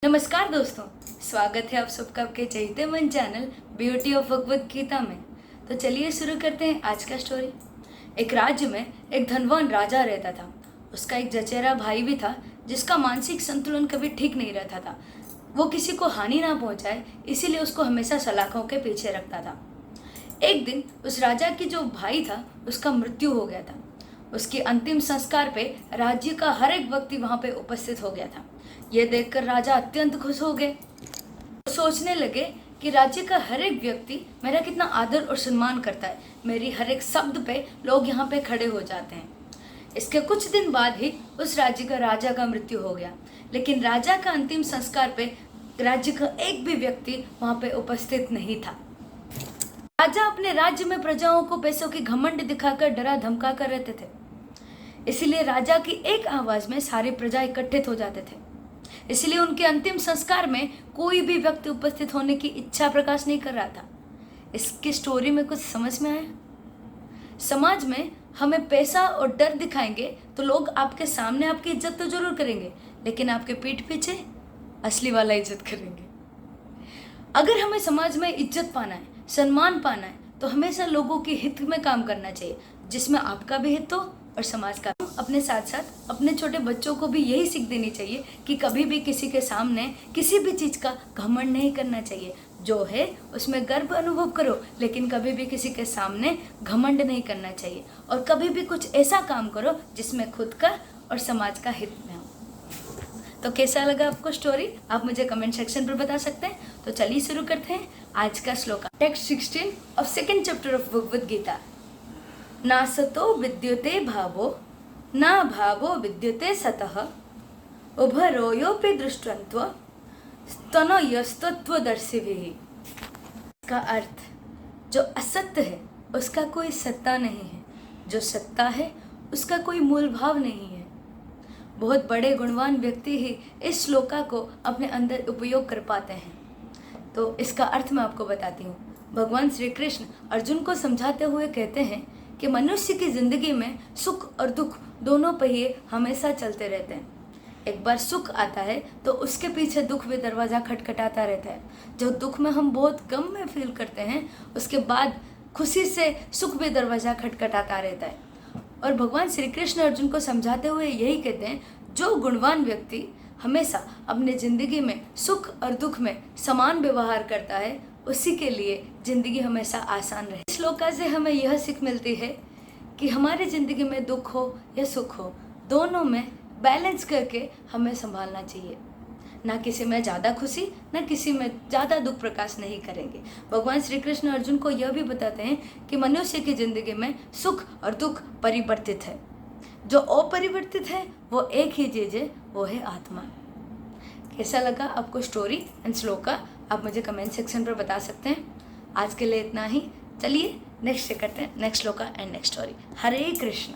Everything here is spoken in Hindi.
नमस्कार दोस्तों, स्वागत है आप सबका आपके Chaitya Man channel beauty of Bhagavad Gita में। तो चलिए शुरू करते हैं आज का स्टोरी। एक राज्य में एक धनवान राजा रहता था। उसका एक चचेरा भाई भी था जिसका मानसिक संतुलन कभी ठीक नहीं रहता था। वो किसी को हानि ना पहुंचाए, इसीलिए उसको हमेशा सलाखों के पीछे रखता था। एक दिन उस राजा की जो भाई था उसका मृत्यु हो गया था। उसके अंतिम संस्कार पे राज्य का हर एक व्यक्ति वहां पे उपस्थित हो गया था। यह देखकर राजा अत्यंत खुश हो गए। सोचने लगे कि राज्य का हर एक व्यक्ति मेरा कितना आदर और सम्मान करता है, मेरी हर एक शब्द पे लोग यहाँ पे खड़े हो जाते हैं। इसके कुछ दिन बाद ही उस राज्य का राजा का मृत्यु हो गया, लेकिन राजा का अंतिम संस्कार पे राज्य का एक भी व्यक्ति वहां पे उपस्थित नहीं था। राजा अपने राज्य में प्रजाओं को पैसों की घमंड दिखाकर डरा धमका कर रहते थे, इसीलिए राजा की एक आवाज में सारी प्रजा इकट्ठित हो जाते थे। इसलिए उनके अंतिम संस्कार में कोई भी व्यक्ति उपस्थित होने की इच्छा प्रकाश नहीं कर रहा था। इसकी स्टोरी में कुछ समझ में आया? समाज में हमें पैसा और डर दिखाएंगे तो लोग आपके सामने आपकी इज्जत तो जरूर करेंगे, लेकिन आपके पीठ पीछे असली वाला इज्जत करेंगे। अगर हमें समाज में इज्जत पाना है, सम्मान पाना है, तो हमेशा लोगों के हित में काम करना चाहिए, जिसमें आपका भी हित हो और समाज का। अपने साथ साथ अपने छोटे बच्चों को भी यही सीख देनी चाहिए कि कभी भी किसी के सामने किसी भी चीज़ का घमंड नहीं करना चाहिए। जो है उसमें गर्व अनुभव करो, लेकिन कभी भी किसी के सामने घमंड नहीं करना चाहिए। और कभी भी कुछ ऐसा काम करो जिसमें खुद का और समाज का हित में हो। तो कैसा लगा आपको स्टोरी? आप मुझे कमेंट सेक्शन पर बता सकते हैं। तो चलिए शुरू करते हैं आज का श्लोक। Text 16 of second chapter of Bhagavad Gita. ना सतो विद्युते भावो ना भावो विद्युते सतः उभरोयोपि दृष्टन्त्व स्तनयस्तत्वदर्शिभिः। इसका अर्थ, जो असत्य है उसका कोई सत्ता नहीं है, जो सत्ता है उसका कोई मूल भाव नहीं है। बहुत बड़े गुणवान व्यक्ति ही इस श्लोका को अपने अंदर उपयोग कर पाते हैं। तो इसका अर्थ मैं आपको बताती हूँ। भगवान श्री कृष्ण अर्जुन को समझाते हुए कहते हैं कि मनुष्य की जिंदगी में सुख और दुख दोनों पहिए हमेशा चलते रहते हैं। एक बार सुख आता है तो उसके पीछे दुख भी दरवाज़ा खटखटाता रहता है। जब दुख में हम बहुत गम में फील करते हैं, उसके बाद खुशी से सुख भी दरवाज़ा खटखटाता रहता है। और भगवान श्री कृष्ण अर्जुन को समझाते हुए यही कहते हैं, जो गुणवान व्यक्ति हमेशा अपने ज़िंदगी में सुख और दुख में समान व्यवहार करता है, उसी के लिए ज़िंदगी हमेशा आसान रहे। इस श्लोका से हमें यह सीख मिलती है कि हमारी ज़िंदगी में दुख हो या सुख हो, दोनों में बैलेंस करके हमें संभालना चाहिए। ना किसी में ज़्यादा खुशी, ना किसी में ज़्यादा दुख प्रकाश नहीं करेंगे। भगवान श्री कृष्ण अर्जुन को यह भी बताते हैं कि मनुष्य की ज़िंदगी में सुख और दुख परिवर्तित है, जो अपरिवर्तित है वो एक ही चीज़ है, वो है आत्मा। कैसा लगा आपको स्टोरी एंड श्लोका? आप मुझे कमेंट सेक्शन पर बता सकते हैं। आज के लिए इतना ही। चलिए नेक्स्ट करते हैं, next shloka and next story. Hare Krishna.